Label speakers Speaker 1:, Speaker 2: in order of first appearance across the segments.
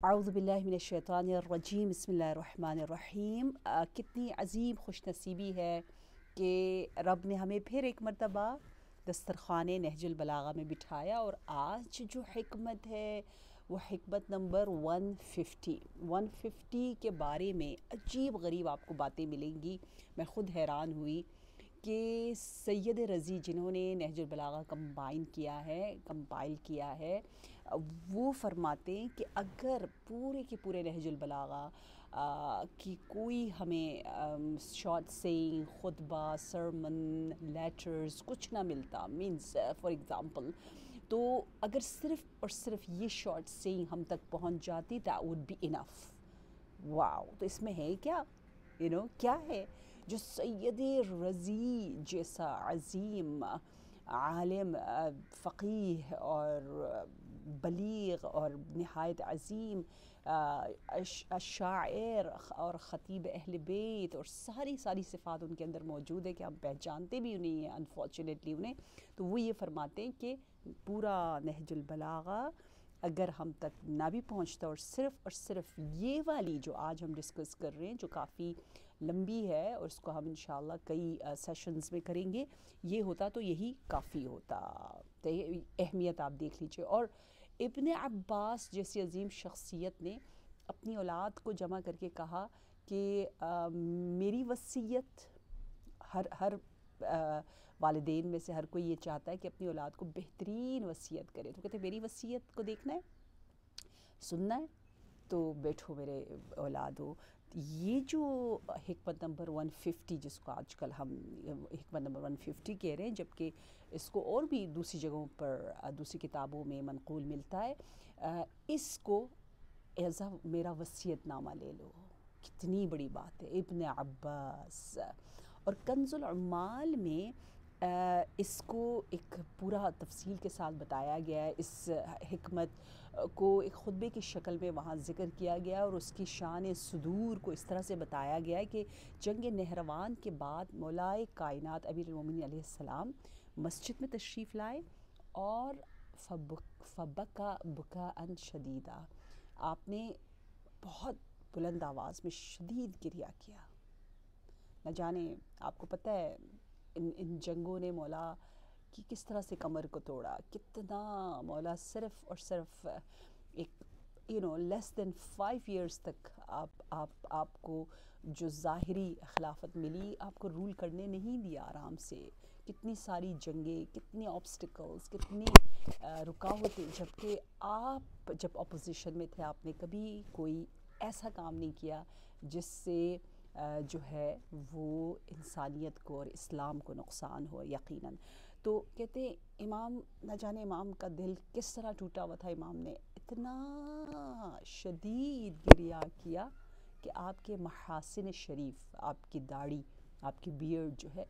Speaker 1: اعوذ باللہ من الشیطان الرجیم بسم اللہ الرحمن الرحیم۔ کتنی عظیم خوش نصیبی ہے کہ رب نے ہمیں پھر ایک مرتبہ دسترخوان نہج البلاغہ میں بٹھایا، اور آج جو حکمت ہے وہ حکمت نمبر 150 کے بارے میں عجیب غریب آپ کو باتیں ملیں گی۔ میں خود حیران ہوئی کہ سید رضی جنہوں نے نہج البلاغہ کمپائل کیا ہے وہ فرماتے ہیں کہ اگر پورے کے پورے نہج البلاغہ کی کوئی ہمیں شارٹ سیئنگ، خطبہ، سرمن، لیٹرز کچھ نہ ملتا، مینز فار ایگزامپل، تو اگر صرف اور صرف یہ شارٹ سیئنگ ہم تک پہنچ جاتی that would be enough۔ واو! تو اس میں ہے کیا؟ کیا ہے جو سید رضی جیسا عظیم عالم، فقیہ اور بلیغ اور نہایت عظیم شاعر اور خطیب اہل بیت، اور ساری صفات ان کے اندر موجود ہے کہ ہم پہچانتے بھی نہیں ہیں انفارچونیٹلی انہیں، تو وہ یہ فرماتے ہیں کہ پورا نہج البلاغہ اگر ہم تک نہ بھی پہنچتا اور صرف یہ والی جو آج ہم ڈسکس کر رہے ہیں جو کافی لمبی ہے، اور اس کو ہم انشاءاللہ کئی سیشنز میں کریں گے، یہ ہوتا تو یہی کافی ہوتا۔ تو اہمیت آپ دیکھ لیجئے۔ اور ابن عباس جیسی عظیم شخصیت نے اپنی اولاد کو جمع کر کے کہا کہ میری وصیت، ہر والدین میں سے ہر کوئی یہ چاہتا ہے کہ اپنی اولاد کو بہترین وصیت کرے، تو کہتے ہیں میری وصیت کو دیکھنا ہے، سننا ہے، تو بیٹھو میرے اولادو۔ یہ جو حکمت نمبر 150 جس کو آج کل ہم حکمت نمبر 150 کہہ رہے ہیں، جبکہ اس کو اور بھی دوسری جگہوں پر دوسری کتابوں میں منقول ملتا ہے، اس کو ایز میرا وصیت نامہ لے لو۔ کتنی بڑی بات ہے، ابن عباس۔ اور کنز العمال میں اس کو ایک پورا تفصیل کے ساتھ بتایا گیا ہے، اس حکمت کو ایک خطبے کی شکل میں وہاں ذکر کیا گیا، اور اس کی شان صدور کو اس طرح سے بتایا گیا ہے کہ جنگ نہروان کے بعد مولائے کائنات امیر المومنین علیہ السلام مسجد میں تشریف لائے، اور فبکا بکاءً شدیدا، آپ نے بہت بلند آواز میں شدید گریہ کیا۔ نہ جانے آپ کو پتہ ہے ان جنگوں نے مولا کی کس طرح سے کمر کو توڑا، کتنا مولا صرف اور صرف ایک لیس دین 5 ایئرز تک آپ کو جو ظاہری خلافت ملی، آپ کو رول کرنے نہیں دیا آرام سے، کتنی ساری جنگیں، کتنے آبسٹیکلز، کتنی رکاوٹیں، جبکہ آپ جب اپوزیشن میں تھے آپ نے کبھی کوئی ایسا کام نہیں کیا جس سے جو ہے وہ انسانیت کو اور اسلام کو نقصان ہو یقیناً۔ تو کہتے ہیں امام، نہ جانے امام کا دل کس طرح ٹوٹا ہوا تھا، امام نے اتنا شدید گریہ کیا کہ آپ کے محاسن شریف، آپ کی داڑھی، آپ کی بیئرڈ جو ہے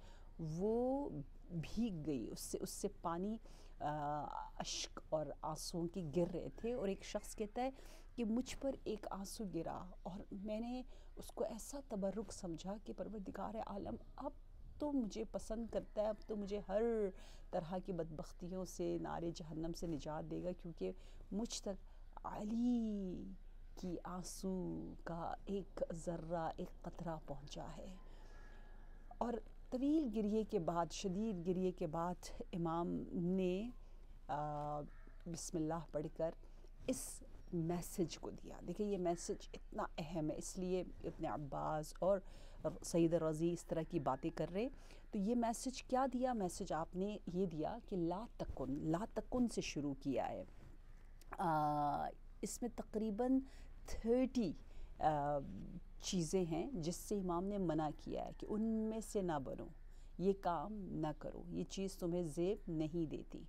Speaker 1: وہ بھیگ گئی، اس سے پانی اشک اور آنسوں کی گر رہے تھے، اور ایک شخص کہتا ہے کہ مجھ پر ایک آنسو گرا اور میں نے اس کو ایسا تبرک سمجھا کہ پروردگار عالم اب تو مجھے پسند کرتا ہے، اب تو مجھے ہر طرح کی بدبختیوں سے، نار جہنم سے نجات دے گا، کیونکہ مجھ تک علی کی آنسو کا ایک ذرہ، ایک قطرہ پہنچا ہے۔ اور طویل گریے کے بعد، شدید گریے کے بعد امام نے بسم اللہ پڑھ کر اس میسج کو دیا۔ دیکھیں یہ میسج اتنا اہم ہے، اس لیے ابن عباس اور سید رضی اس طرح کی باتیں کر رہے۔ تو یہ میسج کیا دیا؟ میسج آپ نے یہ دیا کہ لا تکن سے شروع کیا ہے۔ اس میں تقریباً 30 چیزیں ہیں جس سے امام نے منع کیا ہے کہ ان میں سے نہ بنو، یہ کام نہ کرو، یہ چیز تمہیں زیب نہیں دیتی۔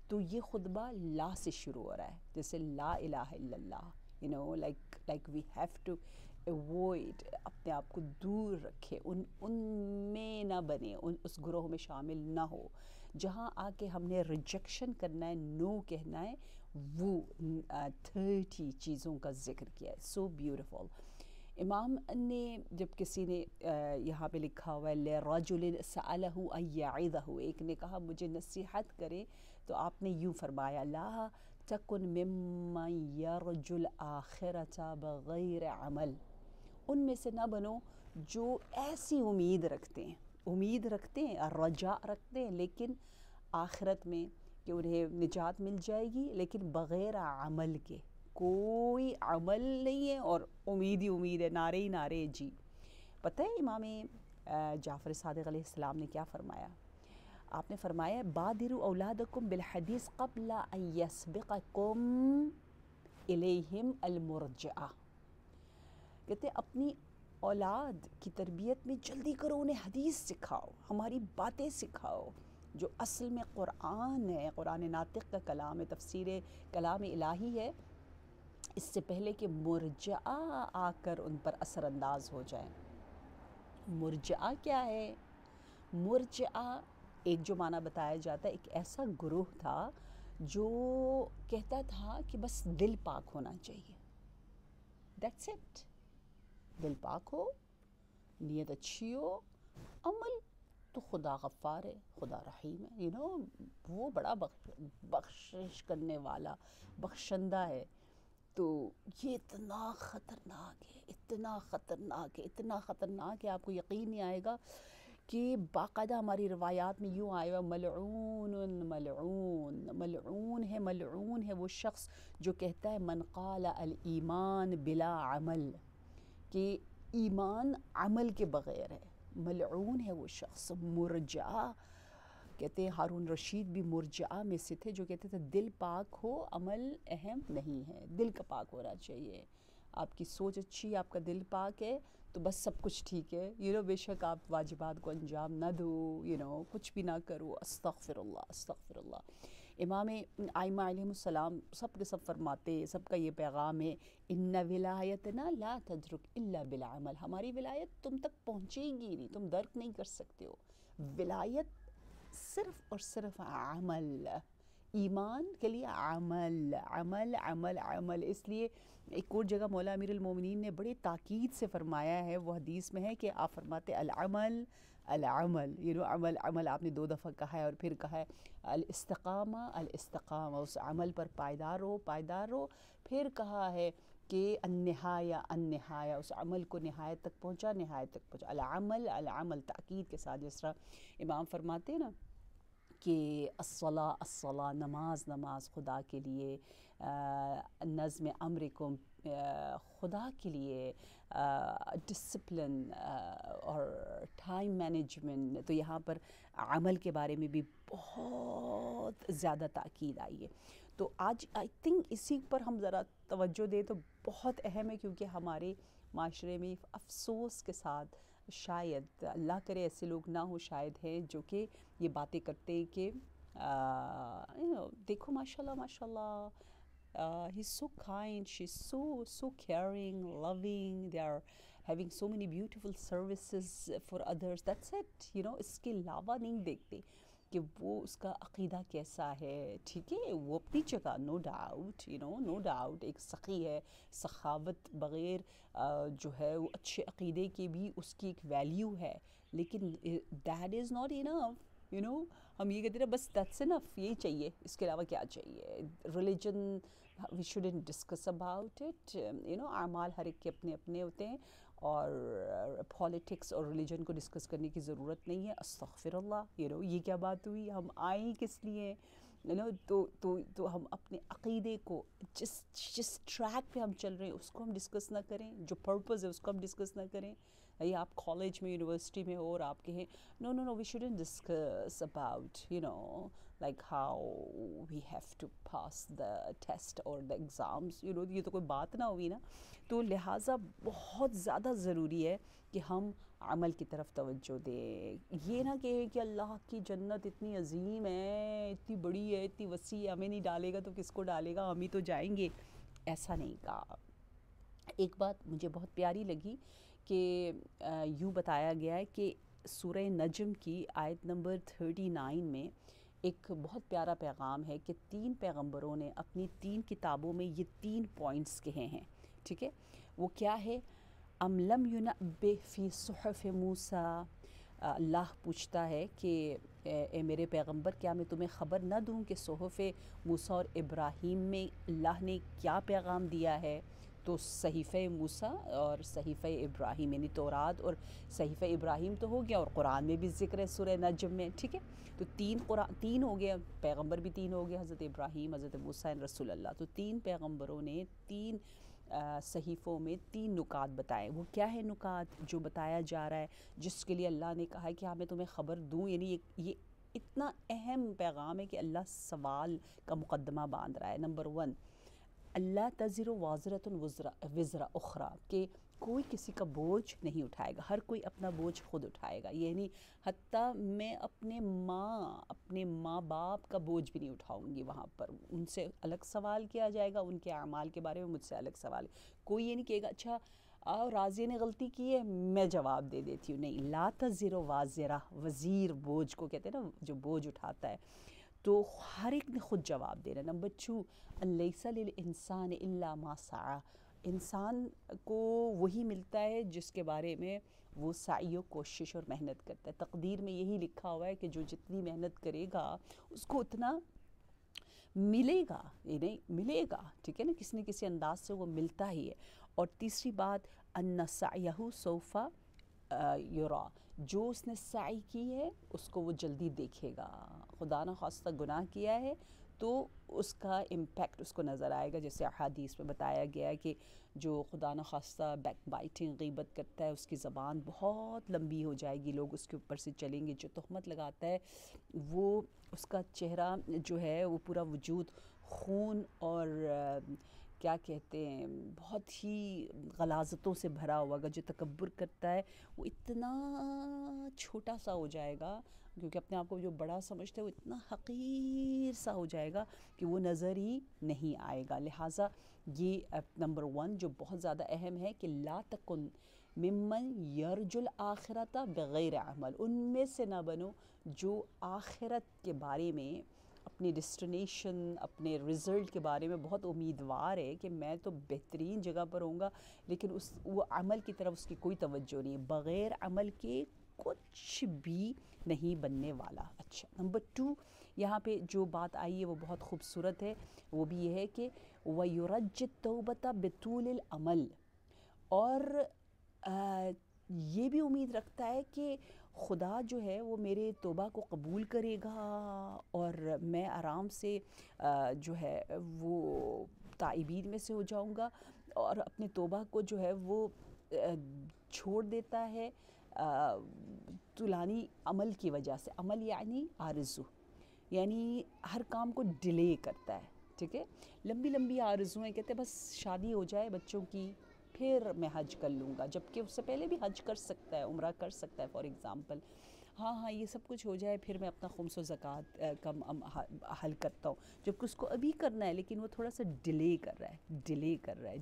Speaker 1: تو یہ خطبہ لا سے شروع ہو رہا ہے، جیسے لا الہ الا اللہ، like we have to avoid، اپنے آپ کو دور رکھے، ان میں نہ بنے، اس گروہ میں شامل نہ ہو۔ جہاں آ کے ہم نے ریجیکشن کرنا ہے، نو کہنا ہے، وہ 30 چیزوں کا ذکر کیا ہے۔ So beautiful. امام نے جب کسی نے یہاں پہ لکھا ہوا ہے لِرَجُلٍ سَأَلَهُ أَن يَعِظَهُ، ایک نے کہا مجھے نصیحت کرے، تو آپ نے یوں فرمایا لا تکن ممن یرجو الآخرۃ بغیر عمل، ان میں سے نہ بنو جو ایسی امید رکھتے ہیں اور رجاء رکھتے ہیں لیکن آخرت میں کہ انہیں نجات مل جائے گی، لیکن بغیر عمل کے، کوئی عمل نہیں ہے اور امید ہی امید ہے، نعرے ہی نعرے جی۔ پتہ ہے امام جعفر صادق علیہ السلام نے کیا فرمایا؟ آپ نے فرمایا بادروا اولادکم بالحدیث قبل ان یسبقکم الیہم المرجعہ، کہتے ہیں اپنی اولاد کی تربیت میں جلدی کرو، انہیں حدیث سکھاؤ، ہماری باتیں سکھاؤ جو اصل میں قرآن ہے، قرآن ناطق کا کلام ہے، تفسیر کلام الہی ہے، اس سے پہلے کہ مرجعہ آ کر ان پر اثر انداز ہو جائیں۔ مرجعہ کیا ہے؟ مرجعہ ایک جو معنی بتایا جاتا ہے، ایک ایسا گروہ تھا جو کہتا تھا کہ بس دل پاک ہونا چاہیے، دیٹس اٹ، دل پاک ہو، نیت اچھی ہو، عمل تو خدا غفار ہے، خدا رحیم ہے، وہ بڑا بخشش کرنے والا، بخشندہ ہے۔ تو یہ اتنا خطرناک ہے، اتنا خطرناک ہے، اتنا خطرناک ہے، آپ کو یقین نہیں آئے گا کہ باقاعدہ ہماری روایات میں یوں آئے گا ملعون ملعون ملعون ہے وہ شخص جو کہتا ہے من قال الایمان بلا عمل، کہ ایمان عمل کے بغیر ہے، ملعون ہے وہ شخص۔ مرجعہ کہتے ہیں ہارون رشید بھی مرجعہ میں سے تھے جو کہتے تھے دل پاک ہو، عمل اہم نہیں ہے، دل کا پاک ہونا چاہیے، آپ کی سوچ اچھی، آپ کا دل پاک ہے تو بس سب کچھ ٹھیک ہے، بے شک آپ واجبات کو انجام نہ دو، کچھ بھی نہ کرو، استغفر اللہ استغفر اللہ۔ امام ائمہ علیہم السلام سب کے سب فرماتے، سب کا یہ پیغام ہے ان ولایتنا لا تدرک الا بالعمل، ہماری ولایت تم تک پہنچے گی نہیں، تم درک نہیں کر سکتے ہو، ولایت صرف اور صرف عمل، ایمان کے لیے عمل عمل عمل عمل۔ اس لیے ایک اور جگہ مولا امیر المومنین نے بڑی تاکید سے فرمایا ہے، وہ حدیث میں ہے کہ آپ فرماتے العمل العمل، عمل عمل آپ نے 2 دفعہ کہا ہے، اور پھر کہا ہے الاستقامہ الاستقامہ، اس عمل پر پائیدار رہو، پھر کہا ہے کہ النہایہ النہایہ، اس عمل کو نہایت تک پہنچا، العمل العمل، تاکید کے ساتھ، جس طرح امام فرماتے ہیں نا کہ الصلاۃ الصلاۃ، نماز خدا کے لیے، نظم امرکم خدا کے لیے، ڈسپلن اور ٹائم مینجمنٹ، تو یہاں پر عمل کے بارے میں بھی بہت زیادہ تاکید آئی ہے۔ تو آج آئی تھنک اسی پر ہم ذرا توجہ دیں تو بہت اہم ہے، کیونکہ ہمارے معاشرے میں افسوس کے ساتھ شاید اللہ کرے ایسے لوگ نہ ہوں، شاید ہیں جو کہ یہ باتیں کرتے ہیں کہ دیکھو ماشاء اللہ he's so kind, she's so caring, loving, they are having so many beautiful services for others, that's it, اس کے علاوہ نہیں دیکھتے کہ وہ اس کا عقیدہ کیسا ہے، ٹھیک ہے وہ اپنی جگہ نو ڈاؤٹ ایک سخی ہے، سخاوت بغیر جو ہے وہ اچھے عقیدے کے بھی اس کی ایک ویلیو ہے، لیکن that is not enough، ہم یہ کہتے ہیں بس that's enough، یہی چاہیے، اس کے علاوہ کیا چاہیے، religion we shouldn't discuss about it، اعمال ہر ایک کے اپنے اپنے ہوتے ہیں، اور پالیٹکس اور ریلیجن کو ڈسکس کرنے کی ضرورت نہیں ہے، استغفر اللہ، یہ کیا بات ہوئی، ہم آئیں کس لیے، تو ہم اپنے عقیدے کو جس ٹریک پہ ہم چل رہے ہیں اس کو ہم ڈسکس نہ کریں، جو پرپز ہے اس کو ہم ڈسکس نہ کریں، یا آپ کالج میں یونیورسٹی میں ہو اور آپ کہیں no we shouldn't discuss about like how we have to pass the test or the exams، یہ تو کوئی بات نہ ہوئی نا، تو لہٰذا بہت زیادہ ضروری ہے کہ ہم عمل کی طرف توجہ دیں، یہ نہ کہیں کہ اللہ کی جنت اتنی عظیم ہے، اتنی بڑی ہے، اتنی وسیع ہے، ہمیں نہیں ڈالے گا تو کس کو ڈالے گا، ہم ہی تو جائیں گے، ایسا نہیں کہا۔ ایک بات مجھے بہت پیاری لگی کہ یوں بتایا گیا ہے کہ سورہ نجم کی آیت نمبر 39 میں ایک بہت پیارا پیغام ہے کہ 3 پیغمبروں نے اپنی 3 کتابوں میں یہ 3 پوائنٹس کہے ہیں، ٹھیک ہے، وہ کیا ہے، ام لم ینبئ فی صحف موسیٰ اللہ پوچھتا ہے کہ اے میرے پیغمبر کیا میں تمہیں خبر نہ دوں کہ صحف موسیٰ اور ابراہیم میں اللہ نے کیا پیغام دیا ہے؟ تو صحیفہ موسیٰ اور صحیفہ ابراہیم یعنی تورات اور صحیفہ ابراہیم تو ہو گیا، اور قرآن میں بھی ذکر ہے سورہ نجم میں، ٹھیک ہے؟ تو تین ہو گئے، پیغمبر بھی تین ہو گئے، حضرت ابراہیم، حضرت موسیٰ، رسول اللہ، تو تین پیغمبروں نے تین صحیفوں میں تین نکات بتائے۔ وہ کیا ہے نکات جو بتایا جا رہا ہے، جس کے لیے اللہ نے کہا ہے کہ ہاں میں تمہیں خبر دوں؟ یعنی یہ اتنا اہم پیغام ہے کہ اللہ سوال کا مقدمہ باندھ رہا ہے۔ نمبر 1، اللہ تزر وازرۃ وزر اخری، کہ کوئی کسی کا بوجھ نہیں اٹھائے گا، ہر کوئی اپنا بوجھ خود اٹھائے گا، یعنی حتیٰ میں اپنے ماں باپ کا بوجھ بھی نہیں اٹھاؤں گی، وہاں پر ان سے الگ سوال کیا جائے گا، ان کے اعمال کے بارے میں مجھ سے الگ سوال۔ کوئی یہ نہیں کہے گا اچھا راضیہ نے غلطی کی ہے میں جواب دے دیتی ہوں، نہیں، لا تزر وازرہ، وزیر بوجھ کو کہتے ہیں نا، جو بوجھ اٹھاتا ہے، تو ہر ایک نے خود جواب دینا۔ نمبر 2، لیس للانسان الا ما سعی، انسان کو وہی ملتا ہے جس کے بارے میں وہ سعی و کوشش اور محنت کرتا ہے۔ تقدیر میں یہی لکھا ہوا ہے کہ جو جتنی محنت کرے گا اس کو اتنا ملے گا، یہ نہیں ملے گا، ٹھیک ہے نا، کسی نہ کسی انداز سے وہ ملتا ہی ہے۔ اور تیسری بات، ان سعیہ سوف یرا، جو اس نے سعی کی ہے اس کو وہ جلدی دیکھے گا۔ خدا نہ خواستہ گناہ کیا ہے تو اس کا امپیکٹ اس کو نظر آئے گا، جیسے احادیث میں بتایا گیا ہے کہ جو خدا نہ خواستہ بیک بائٹنگ، غیبت کرتا ہے، اس کی زبان بہت لمبی ہو جائے گی، لوگ اس کے اوپر سے چلیں گے۔ جو تہمت لگاتا ہے وہ اس کا چہرہ جو ہے وہ پورا وجود خون اور کیا کہتے ہیں بہت ہی غلاظتوں سے بھرا ہوا گا۔ جو تکبر کرتا ہے وہ اتنا چھوٹا سا ہو جائے گا، کیونکہ اپنے آپ کو جو بڑا سمجھتا ہے وہ اتنا حقیر سا ہو جائے گا کہ وہ نظر ہی نہیں آئے گا۔ لہٰذا یہ نمبر 1 جو بہت زیادہ اہم ہے کہ لا تکن ممن یرجو الآخرۃ بغیر عمل، ان میں سے نہ بنو جو آخرت کے بارے میں، اپنی ڈیسٹینیشن، اپنے رزلٹ کے بارے میں بہت امیدوار ہے کہ میں تو بہترین جگہ پر ہوں گا، لیکن وہ عمل کی طرف اس کی کوئی توجہ نہیں ہے، بغیر عمل کے کچھ بھی نہیں بننے والا۔ اچھا، نمبر 2 یہاں پہ جو بات آئی ہے وہ بہت خوبصورت ہے، وہ بھی یہ ہے کہ وَيُرَجِّ التَّوْبَةَ بِطُولِ الْعَمَلِ، اور یہ بھی امید رکھتا ہے کہ خدا جو ہے وہ میرے توبہ کو قبول کرے گا اور میں آرام سے جو ہے وہ تائبین میں سے ہو جاؤں گا، اور اپنے توبہ کو جو ہے وہ چھوڑ دیتا ہے طولانی عمل کی وجہ سے۔ عمل یعنی آرزو، یعنی ہر کام کو ڈیلے کرتا ہے، ٹھیک ہے، لمبی لمبی آرزوئیں، کہتے ہیں بس شادی ہو جائے بچوں کی پھر میں حج کر لوں گا، جبکہ اس سے پہلے بھی حج کر سکتا ہے، عمرہ کر سکتا ہے فار ایگزامپل، ہاں یہ سب کچھ ہو جائے پھر میں اپنا خمس و زکوٰۃ کا حل کرتا ہوں، جبکہ اس کو ابھی کرنا ہے لیکن وہ تھوڑا سا ڈیلے کر رہا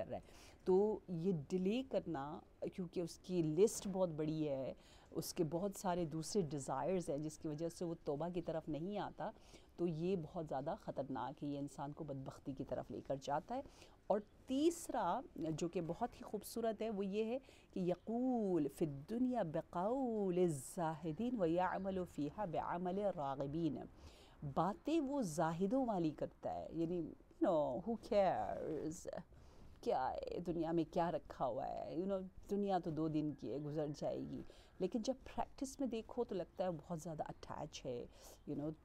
Speaker 1: ہے۔ تو یہ ڈیلے کرنا، کیونکہ اس کی لسٹ بہت بڑی ہے، اس کے بہت سارے دوسرے ڈیزائرز ہیں جس کی وجہ سے وہ توبہ کی طرف نہیں آتا، تو یہ بہت زیادہ خطرناک ہے، یہ انسان کو بدبختی کی طرف لے کر جاتا ہے۔ اور تیسرا جو کہ بہت ہی خوبصورت ہے وہ یہ ہے کہ یقول فی الدنیا بقول الزاہدین ویعمل فیہا بعمل الراغبین، باتیں وہ زاہدوں والی کرتا ہے، یعنی who cares، کیا ہے دنیا میں کیا رکھا ہوا ہے، دنیا تو 2 دن کی ہے، گزر جائے گی، لیکن جب پریکٹس میں دیکھو تو لگتا ہے بہت زیادہ اٹیچ ہے،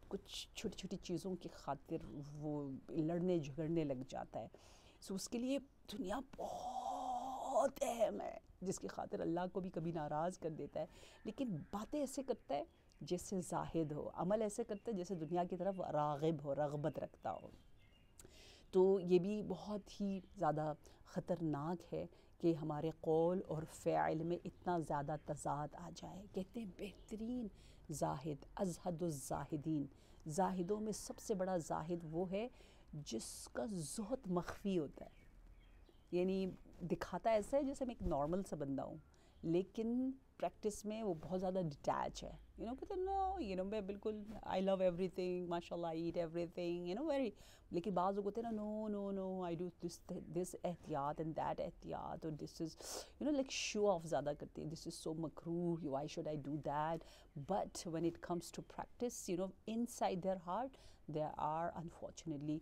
Speaker 1: کچھ چھوٹی چھوٹی چیزوں کی خاطر وہ لڑنے جھگڑنے لگ جاتا ہے، سو اس کے لیے دنیا بہت اہم ہے، جس کی خاطر اللہ کو بھی کبھی ناراض کر دیتا ہے، لیکن باتیں ایسے کرتا ہے جیسے زاہد ہو، عمل ایسے کرتا ہے جیسے دنیا کی طرف راغب ہو، رغبت رکھتا ہو۔ تو یہ بھی بہت ہی زیادہ خطرناک ہے کہ ہمارے قول اور فعل میں اتنا زیادہ تضاد آ جائے۔ کہتے ہیں بہترین زاہد، ازہد الزاہدین، زاہدوں میں سب سے بڑا زاہد وہ ہے جس کا زہد مخفی ہوتا ہے، یعنی دکھاتا ایسا ہے جیسے میں ایک نارمل سا بندہ ہوں، لیکن پریکٹس میں وہ بہت زیادہ ڈیٹیچ ہے. کہتے ہیں نو میں بالکل آئی لو ایوری تھنگ ماشاء اللہ آئی ایٹ ایوری تھنگ ویری. لیکن بعض لوگ ہوتے ہیں نا نو آئی ڈو دس احتیاط اینڈ دیٹ احتیاط, اور دس از لائک شو آف زیادہ کرتے ہیں, دس از سو مکروہ, why should I do that. But when it comes to practice inside their heart they are unfortunately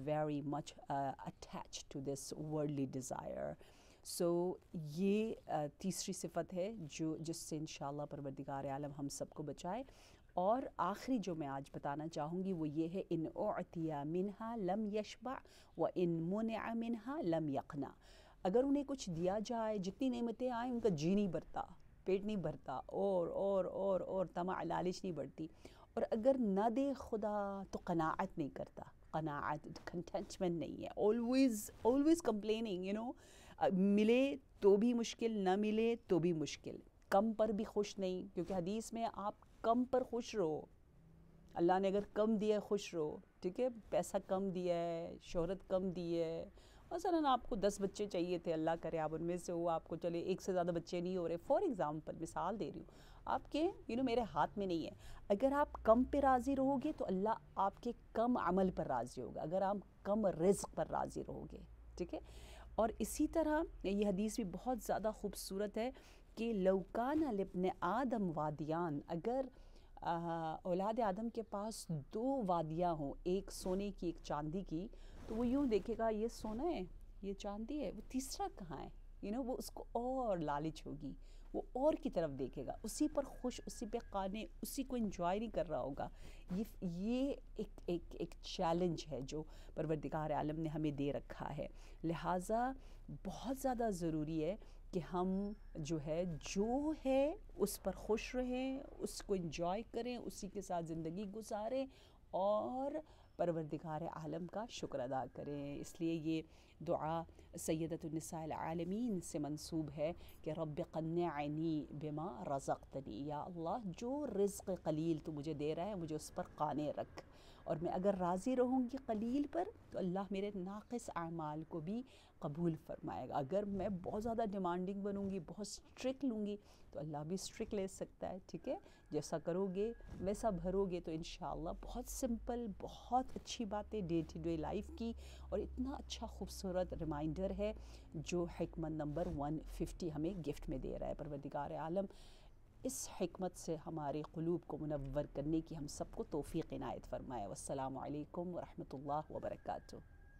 Speaker 1: very much attached to this worldly desire. So یہ تیسری صفت ہے جس سے انشاءاللہ پروردگار عالم ہم سب کو بچائے. اور آخری جو میں آج بتانا چاہوں گی وہ یہ ہے ان اعطی منہا لم یشبع و ان منع منہا لم یقنع. اگر انہیں کچھ دیا جائے, جتنی نعمتیں آئیں ان کا جی نہیں بھرتا, پیٹ نہیں بھرتا, اور طمع لالچ نہیں بڑھتی. اور اگر نہ دے خدا تو قناعت نہیں کرتا, قناعت کنٹینٹمنٹ نہیں ہے, always complaining. ملے تو بھی مشکل, نہ ملے تو بھی مشکل, کم پر بھی خوش نہیں, کیونکہ حدیث میں آپ کم پر خوش رہو. اللہ نے اگر کم دیا ہے خوش رہو, ٹھیک ہے, پیسہ کم دیا ہے, شہرت کم دی ہے, مثلاً آپ کو 10 بچے چاہیے تھے, اللہ کرے آپ ان میں سے ہو, آپ کو چلے ایک سے زیادہ بچے نہیں ہو رہے, فار ایگزامپل مثال دے رہی ہوں, آپ کے میرے ہاتھ میں نہیں ہے. اگر آپ کم پہ راضی رہو گے تو اللہ آپ کے کم عمل پر راضی ہوگا, اگر آپ کم رزق پر راضی رہو گے, ٹھیک ہے. اور اسی طرح یہ حدیث بھی بہت زیادہ خوبصورت ہے کہ لو کان لابن آدم وادیان, اگر اولاد آدم کے پاس 2 وادیاں ہوں, ایک سونے کی ایک چاندی کی, تو وہ یوں دیکھے گا یہ سونا ہے یہ چاندی ہے, وہ تیسرا کہاں ہے, وہ اس کو اور لالچ ہوگی, وہ اور کی طرف دیکھے گا, اسی پر خوش, اسی پہ قانے, اسی کو انجوائے نہیں کر رہا ہوگا. یہ ایک چیلنج ہے جو پروردگار عالم نے ہمیں دے رکھا ہے. لہٰذا بہت زیادہ ضروری ہے کہ ہم جو ہے اس پر خوش رہیں, اس کو انجوائے کریں, اسی کے ساتھ زندگی گزاریں, اور پروردگار عالم کا شکر ادا کریں. اس لیے یہ دعا سیدۃ النساء العالمین سے منسوب ہے کہ رب قنعنی بما رزقتنی, یا اللہ جو رزق قلیل تو مجھے دے رہا ہے مجھے اس پر قانع رکھ, اور میں اگر راضی رہوں گی قلیل پر تو اللہ میرے ناقص اعمال کو بھی قبول فرمائے گا. اگر میں بہت زیادہ ڈیمانڈنگ بنوں گی, بہت اسٹرکٹ لوں گی, تو اللہ بھی اسٹرکٹ لے سکتا ہے, ٹھیک ہے. جیسا کرو گے ویسا بھرو گے. تو انشاءاللہ بہت سمپل, بہت اچھی باتیں ڈے ٹو ڈے لائف کی, اور اتنا اچھا خوبصورت ریمائنڈر ہے جو حکمت نمبر 150 ہمیں گفٹ میں دے رہا ہے پروردگار عالم. اس حکمت سے ہمارے قلوب کو منور کرنے کی ہم سب کو توفیق عنایت فرمائے. والسلام علیکم ورحمۃ اللہ وبرکاتہ.